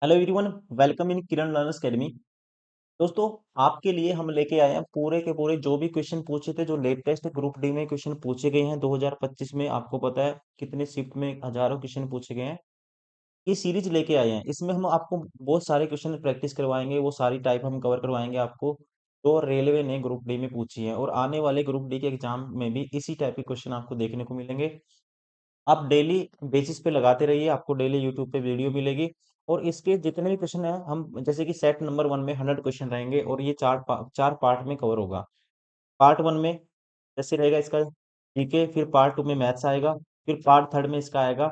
Hello everyone, welcome in Kiran learners academy. दोस्तों, आपके लिए हम लेके आए हैं पूरे के पूरे जो भी क्वेश्चन पूछे थे, जो लेटेस्ट ग्रुप डी में क्वेश्चन पूछे गए हैं 2025 में। आपको पता है कितने शिफ्ट में हजारों क्वेश्चन पूछे गए हैं। ये सीरीज लेके आए हैं, इसमें हम आपको बहुत सारे क्वेश्चन प्रैक्टिस करवाएंगे। वो सारी टाइप हम कवर करवाएंगे आपको, जो रेलवे ने ग्रुप डी में पूछी है, और आने वाले ग्रुप डी के एग्जाम में भी इसी टाइप के क्वेश्चन आपको देखने को मिलेंगे। आप डेली बेसिस पे लगाते रहिए, आपको डेली यूट्यूब पे वीडियो मिलेगी। और इसके जितने भी क्वेश्चन हैं, हम जैसे कि सेट नंबर 1 में 100 क्वेश्चन रहेंगे, और ये चार पार्ट में कवर होगा। पार्ट 1 में जैसे रहेगा इसका जीके, फिर पार्ट 2 में मैथ्स आएगा, फिर पार्ट 3 में इसका आएगा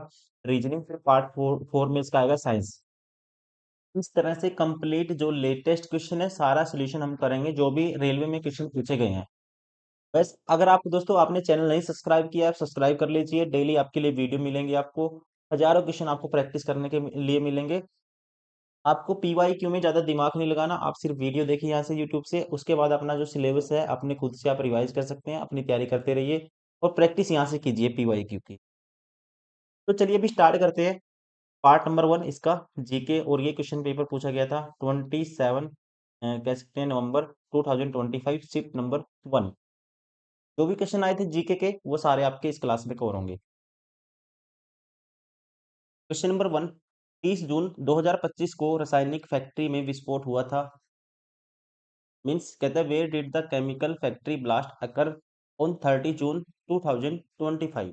रीजनिंग, फिर पार्ट 4 में इसका आएगा साइंस। इस तरह से कंप्लीट जो लेटेस्ट क्वेश्चन है, सारा सोल्यूशन हम करेंगे जो भी रेलवे में क्वेश्चन पूछे गए हैं। बस अगर आप दोस्तों आपने चैनल नहीं सब्सक्राइब किया, आप सब्सक्राइब कर लीजिए। डेली आपके लिए वीडियो मिलेंगे, आपको हजारों क्वेश्चन आपको प्रैक्टिस करने के लिए मिलेंगे। आपको पीवाईक्यू में ज्यादा दिमाग नहीं लगाना, आप सिर्फ वीडियो देखिए यहाँ से यूट्यूब से। उसके बाद अपना जो सिलेबस है अपने खुद से आप रिवाइज कर सकते हैं, अपनी तैयारी करते रहिए और प्रैक्टिस यहाँ से कीजिए पीवाईक्यू की। तो चलिए अभी स्टार्ट करते हैं। पार्ट नंबर 1 इसका जीके, और ये क्वेश्चन पेपर पूछा गया था 27 कह सकते हैं नवंबर 2025, शिफ्ट नंबर 1। जो भी क्वेश्चन आए थे जीके के, वो सारे आपके इस क्लास में कवर होंगे। क्वेश्चन नंबर 1, 30 जून 2025 को रासायनिक फैक्ट्री में विस्फोट हुआ था। मीन्स कहता है where did the chemical factory blast occur on 30 June 2025।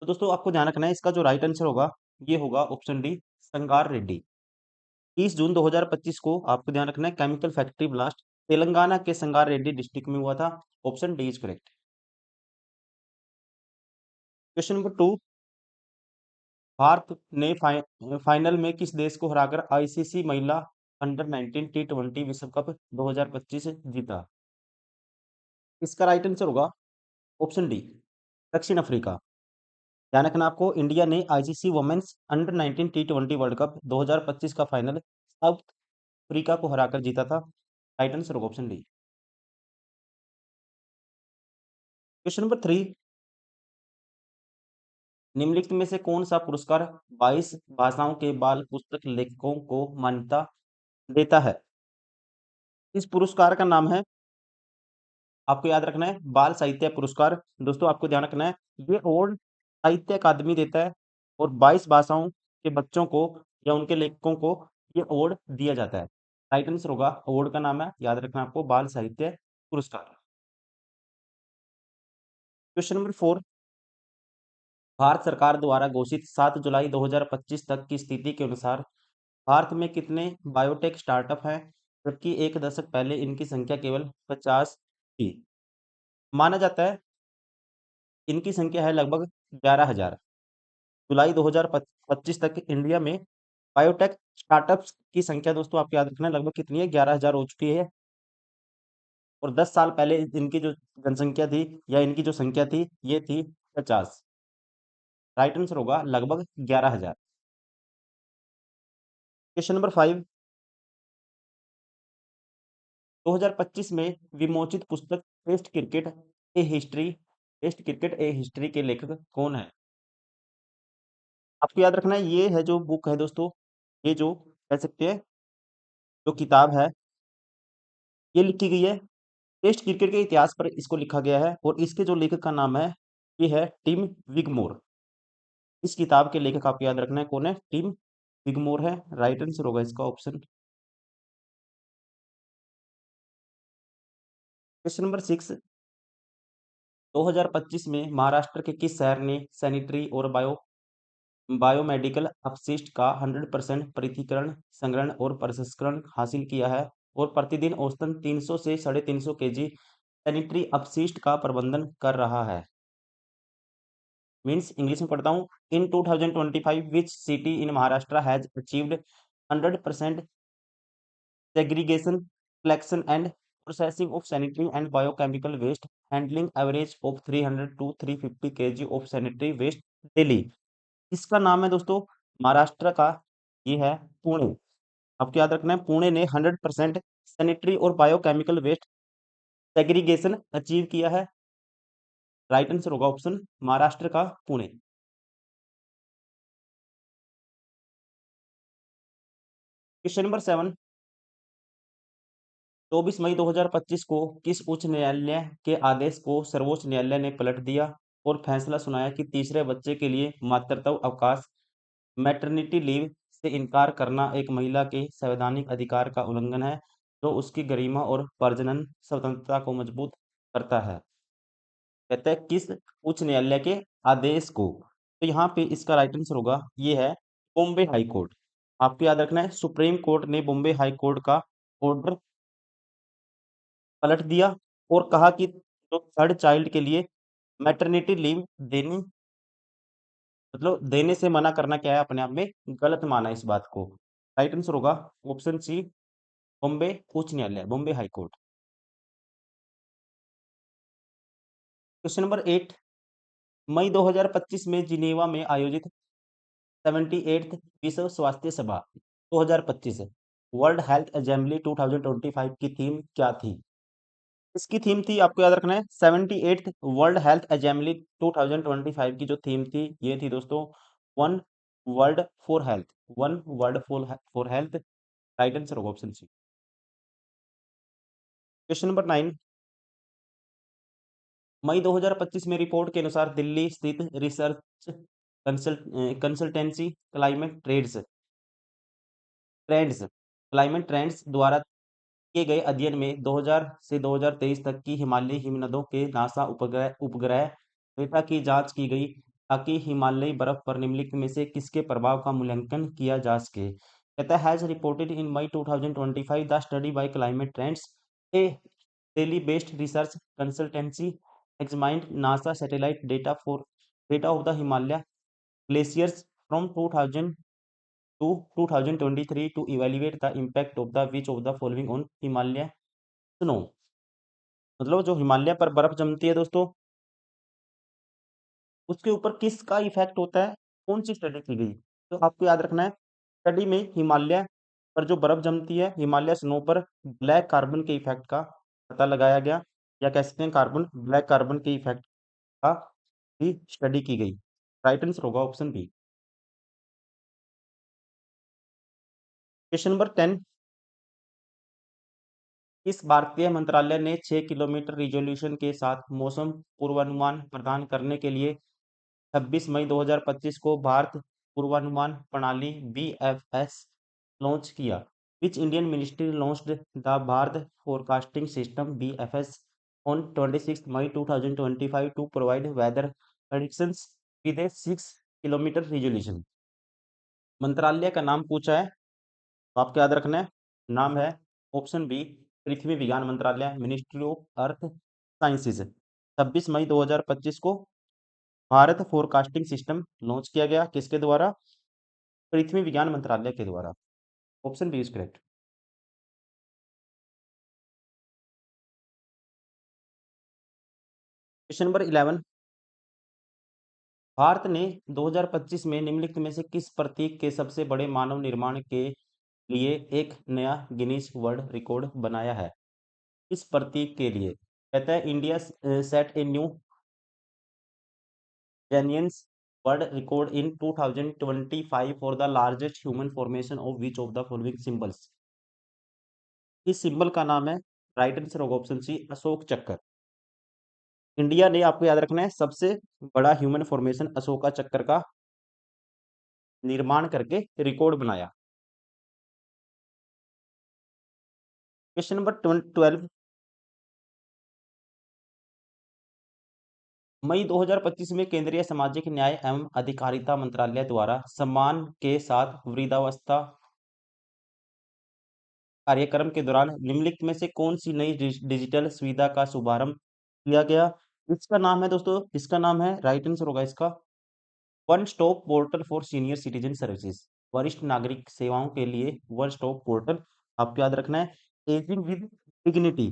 तो दोस्तों आपको ध्यान रखना है, इसका जो राइट आंसर होगा ये होगा ऑप्शन डी, संगार रेड्डी। 30 जून 2025 को आपको ध्यान रखना है केमिकल फैक्ट्री ब्लास्ट तेलंगाना के संगार रेड्डी डिस्ट्रिक्ट में हुआ था। Option D is correct. Question number 2, Bharat ने फाइनल में किस देश को हराकर आईसीसी महिला अंडर 19 टी20 विश्व कप 2025 जीता। इसका राइट आंसर होगा ऑप्शन डी, दक्षिण अफ्रीका। ध्यान रखना आपको, इंडिया ने आईसीसी वुमेन्स अंडर 19 टी20 वर्ल्ड कप 2025 का फाइनल साउथ अफ्रीका को हराकर जीता था। राइट आंसर होगा ऑप्शन डी। क्वेश्चन नंबर 3, निम्नलिखित में से कौन सा पुरस्कार 22 भाषाओं के बाल पुस्तक लेखकों को मान्यता देता है। इस पुरस्कार का नाम है, आपको याद रखना है, बाल साहित्य पुरस्कार। दोस्तों आपको ध्यान रखना है, ये अवार्ड साहित्य अकादमी देता है, और 22 भाषाओं के बच्चों को या उनके लेखकों को ये अवार्ड दिया जाता है। राइट आंसर होगा, अवार्ड का नाम है, याद रखना आपको, बाल साहित्य पुरस्कार। क्वेश्चन नंबर 4, भारत सरकार द्वारा घोषित 7 जुलाई 2025 तक की स्थिति के अनुसार भारत में कितने बायोटेक स्टार्टअप हैं, जबकि एक दशक पहले इनकी संख्या केवल 50 थी। माना जाता है इनकी संख्या है लगभग 11,000। जुलाई 2025 तक इंडिया में बायोटेक स्टार्टअप्स की संख्या दोस्तों आपको याद रखना है, लगभग कितनी है, 11,000 हो चुकी है। और 10 साल पहले इनकी जो जनसंख्या थी या इनकी जो संख्या थी, ये थी 50। राइट आंसर होगा लगभग 11,000। क्वेश्चन नंबर 5, 2025 में विमोचित पुस्तक टेस्ट क्रिकेट ए हिस्ट्री के लेखक कौन है। आपको याद रखना है, ये है जो बुक है दोस्तों, ये जो कह सकते हैं जो किताब है, ये लिखी गई है टेस्ट क्रिकेट के इतिहास पर, इसको लिखा गया है। और इसके जो लेखक का नाम है, ये है टिम विगमोर। इस किताब के लेखक आपको याद रखना है कौन है, टिम विगमोर है। राइट आंसर होगा इसका ऑप्शन। क्वेश्चन नंबर 6, 2025 में महाराष्ट्र के किस शहर ने सैनिटरी और बायोमेडिकल अपशिष्ट का 100% पृथक्करण, संग्रहण और प्रसंस्करण हासिल किया है, और प्रतिदिन औसतन 300 से 350 केजी सैनिटरी अपशिष्ट का प्रबंधन कर रहा है। मीन्स इंग्लिश में पढ़ता हूँ, इन 2025 which city in Maharashtra has achieved 100% segregation, collection and processing of sanitary and biochemical waste, handling average of 300 to 350 kg of sanitary waste daily। इसका नाम है दोस्तों महाराष्ट्र का, ये है पुणे। आपको याद रखना है, पुणे ने 100% सैनिटरी और बायोकेमिकल वेस्ट सेग्रीगेशन अचीव किया है। राइट आंसर होगा ऑप्शन, महाराष्ट्र का पुणे। क्वेश्चन नंबर 7, 24 मई 2025 को किस उच्च न्यायालय के आदेश को सर्वोच्च न्यायालय ने पलट दिया और फैसला सुनाया कि तीसरे बच्चे के लिए मातृत्व अवकाश मैटरनिटी लीव से इनकार करना एक महिला के संवैधानिक अधिकार का उल्लंघन है जो उसकी गरिमा और प्रजनन स्वतंत्रता को मजबूत करता है। कहते हैं किस उच्च न्यायालय के आदेश को। तो यहाँ पे इसका राइट आंसर होगा, ये है बॉम्बे हाई कोर्ट। आपको याद रखना है, सुप्रीम कोर्ट ने बॉम्बे हाई कोर्ट का ऑर्डर पलट दिया और कहा कि जो थर्ड चाइल्ड के लिए मैटरनिटी लीव देनी, मतलब देने से मना करना क्या है, अपने आप में गलत माना इस बात को। राइट आंसर होगा ऑप्शन सी, बॉम्बे उच्च न्यायालय, Bombay high court. Question number 8, मई 2025 में जिनेवा में आयोजित 78th विश्व स्वास्थ्य सभा 2025 वर्ल्ड हेल्थ असेंबली 2025 की थीम क्या थी? इसकी थीम थी, आपको याद रखना है, 78th वर्ल्ड हेल्थ असेंबली 2025 की जो थीम थी, ये थी दोस्तों, one world for health, one world for health. Right answer होगा ऑप्शन सी। क्वेश्चन नंबर 9, मई 2025 में रिपोर्ट के अनुसार दिल्ली स्थित रिसर्च कंसल्टेंसी क्लाइमेट ट्रेंड्स द्वारा किए गए अध्ययन में 2000 से 2023 तक की हिमालयी हिमनदों के नासा उपग्रह उपग्रह डेटा की जांच की गई ताकि हिमालयी बर्फ पर निम्नलिखित में से किसके प्रभाव का मूल्यांकन किया जा सके। कहता है has reported in May 2025 the study by climate trends, a Delhi based research consultancy examined NASA satellite data of the Himalaya glaciers from 2000 to 2023 to evaluate the impact of the which of the following on Himalaya snow। मतलब जो हिमालय पर बर्फ जमती है दोस्तों, उसके ऊपर किसका इफेक्ट होता है, कौन सी स्टडी की गई? तो आपको याद रखना है, स्टडी में हिमालय पर जो बर्फ जमती है, हिमालय स्नो पर ब्लैक कार्बन के इफेक्ट का पता लगाया गया, या कह सकते हैं ब्लैक कार्बन के इफेक्ट का भी स्टडी की गई। राइट आंसर होगा ऑप्शन बी। क्वेश्चन नंबर 10, इस भारतीय मंत्रालय ने 6 किलोमीटर रिजोल्यूशन के साथ मौसम पूर्वानुमान प्रदान करने के लिए 26 मई 2025 को भारत पूर्वानुमान प्रणाली BFS लॉन्च किया। Which Indian ministry launched the Bharat forecasting system BFS on 26 May 2025 to provide weather predictions with a 6 kilometre resolution. मंत्रालय का नाम पूछा है, तो आपको याद रखना है, नाम है ऑप्शन बी, पृथ्वी विज्ञान मंत्रालय, ministry of earth sciences. 26 May 2025 को भारत फोरकास्टिंग सिस्टम लॉन्च किया गया, किसके द्वारा? पृथ्वी विज्ञान मंत्रालय के द्वारा। Option B is correct. Question number 11, Bharat ने 2025 में निम्नलिखित में से किस प्रतीक के सबसे बड़े मानव निर्माण के लिए एक नया गिनीज वर्ल्ड रिकॉर्ड बनाया है? इस प्रतीक के लिए कहता है, India set a new Kenyans world record in 2025 for the largest human formation of which of the following symbols। इस सिंबल का नाम है, राइट आंसर होगा ऑप्शन सी, अशोक चक्र। इंडिया ने, आपको याद रखना है, सबसे बड़ा ह्यूमन फॉर्मेशन अशोका चक्र का निर्माण करके रिकॉर्ड बनाया। क्वेश्चन नंबर 12, मई 2025 में केंद्रीय सामाजिक न्याय एवं अधिकारिता मंत्रालय द्वारा सम्मान के साथ वृद्धावस्था कार्यक्रम के दौरान निम्नलिखित में से कौन सी नई डिजिटल सुविधा का शुभारंभ किया गया? इसका नाम है दोस्तों, इसका नाम है, राइट आंसर होगा इसका, one stop portal for senior citizen services, वरिष्ठ नागरिक सेवाओं के लिए वन स्टॉप पोर्टल। आपको याद रखना है, एजिंग विद डिग्निटी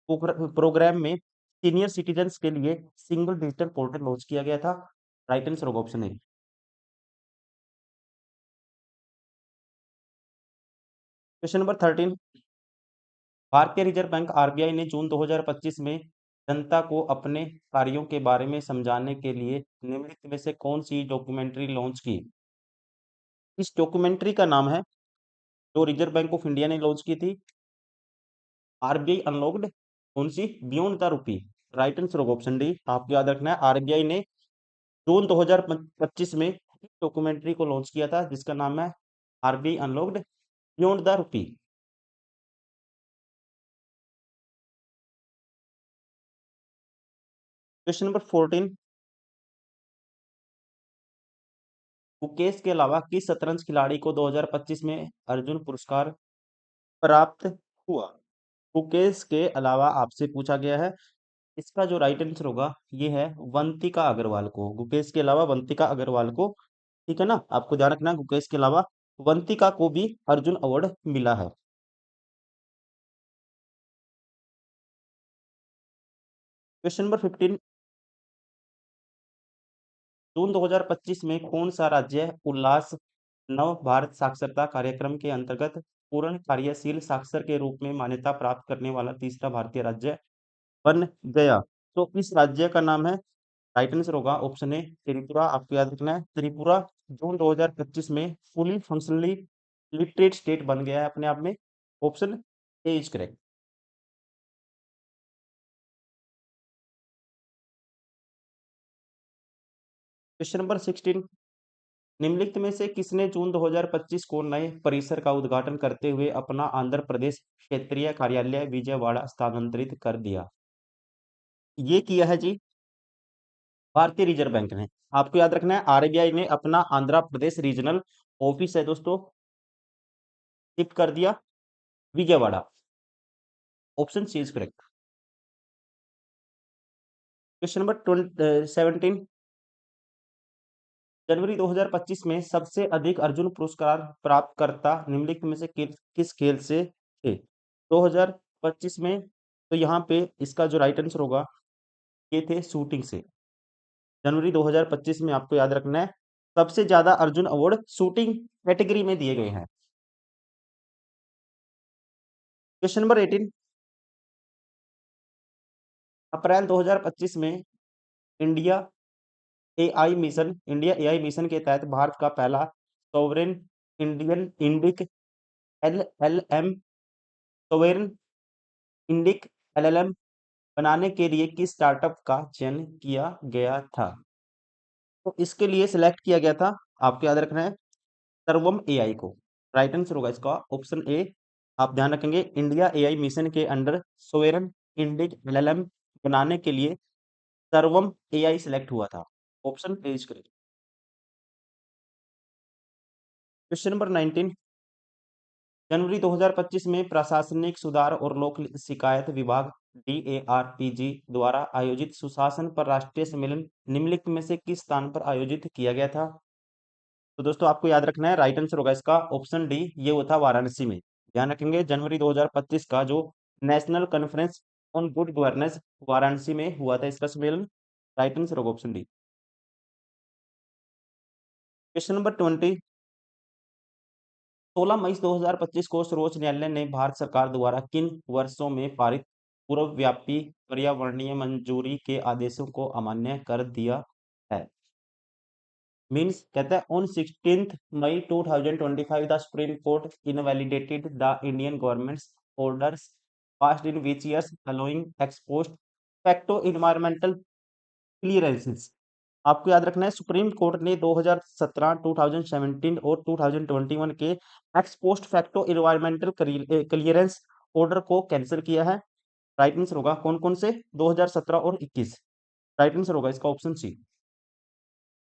प्रोग्राम में सीनियर सिटीजन्स के लिए सिंगल डिजिटल पोर्टल लॉन्च किया गया था। राइट आंसर होगा ऑप्शन ए। क्वेश्चन नंबर 13, भारतीय रिजर्व बैंक RBI ने जून 2025 में जनता को अपने कार्यों के बारे में समझाने के लिए निम्नलिखित में से कौन सी डॉक्यूमेंट्री लॉन्च की? इस डॉक्यूमेंट्री का नाम है जो रिजर्व बैंक ऑफ इंडिया ने लॉन्च की थी। आरबीआई अनलॉक्ड कौन सी? Beyond the rupee. Right answer होगा ऑप्शन डी। आपको याद रखना है आरबीआई ने जून 2025 में डॉक्यूमेंट्री को लॉन्च किया था जिसका नाम है आरबीआई अनलॉक्ड बियॉन्ड द रूपी। Question number 14। मुकेश के अलावा किस शतरंज खिलाड़ी को 2025 में अर्जुन पुरस्कार प्राप्त हुआ? मुकेश के अलावा आपसे पूछा गया है। इसका जो राइट आंसर होगा ये है वंतिका अग्रवाल को। गुकेश के अलावा वंतिका अग्रवाल को, ठीक है ना, आपको ध्यान रखना है गुकेश के अलावा वंतिका को भी अर्जुन अवार्ड मिला है। Question number 15। जून 2025 में कौन सा राज्य उल्लास नव भारत साक्षरता कार्यक्रम के अंतर्गत पूर्ण कार्यशील साक्षर के रूप में मान्यता प्राप्त करने वाला तीसरा भारतीय राज्य बन गया? तो इस राज्य का नाम है, राइट आंसर होगा ऑप्शन ए त्रिपुरा। आपको याद रखना है त्रिपुरा जून 2025 में फुली फंक्शनली लिटरेट स्टेट बन गया है अपने आप में। Option A is correct. Question number 16। निम्नलिखित में से किसने जून 2025 को नए परिसर का उद्घाटन करते हुए अपना आंध्र प्रदेश क्षेत्रीय कार्यालय विजयवाड़ा स्थानांतरित कर दिया? ये किया है जी भारतीय रिजर्व बैंक ने। आपको याद रखना है आरबीआई ने अपना आंध्र प्रदेश रीजनल ऑफिस है दोस्तों शिफ्ट कर दिया Vijayawada. Option C is correct. Question number 17। जनवरी 2025 में सबसे अधिक अर्जुन पुरस्कार प्राप्तकर्ता निम्नलिखित में से किस खेल से थे? 2025 में तो यहाँ पे इसका जो राइट आंसर होगा ये थे शूटिंग से। जनवरी 2025 में आपको याद रखना है सबसे ज्यादा अर्जुन अवार्ड शूटिंग कैटेगरी में दिए गए हैं। Question number 18। अप्रैल 2025 में इंडिया इंडिया एआई मिशन के तहत भारत का पहला sovereign Indian Indic LLM sovereign Indic LLM बनाने के लिए किस स्टार्टअप का चयन किया गया था? तो इसके लिए सिलेक्ट किया गया था, आपको याद रखना है सर्वम एआई को। राइट आंसर होगा इसका ऑप्शन ए। आप ध्यान रखेंगे इंडिया एआई मिशन के अंडर सोवेरन इंडिक एलएलएम बनाने के लिए सर्वम एआई सिलेक्ट हुआ था। Option A is correct. Question number 19। जनवरी 2025 में प्रशासनिक सुधार और लोक शिकायत विभाग डीएआरपीजी द्वारा आयोजित सुशासन पर राष्ट्रीय सम्मेलन निम्नलिखित में से किस स्थान पर आयोजित किया गया था? तो दोस्तों आपको याद रखना है राइट आंसर होगा इसका ऑप्शन डी। ये हुआ था वाराणसी में। ध्यान रखेंगे जनवरी 2025 का जो national conference on good governance Varanasi में हुआ था इसका सम्मेलन। राइट आंसर होगा ऑप्शन डी। Question number 20। 16 मई 2025 को सर्वोच्च न्यायालय ने भारत सरकार द्वारा किन वर्षों में पारित पूर्वव्यापी पर्यावरणीय मंजूरी के आदेशों को अमान्य कर दिया है? मीन्स कहता है on 16th May 2025 the supreme court invalidated the Indian government's orders passed in which years allowing ex post facto environmental clearances. आपको याद रखना है सुप्रीम कोर्ट ने 2017, 2017 और 2021 के ex post facto environmental clearance order को कैंसिल किया है। राइट आंसर होगा कौन कौन से 2017 और 21। राइट आंसर होगा इसका ऑप्शन सी।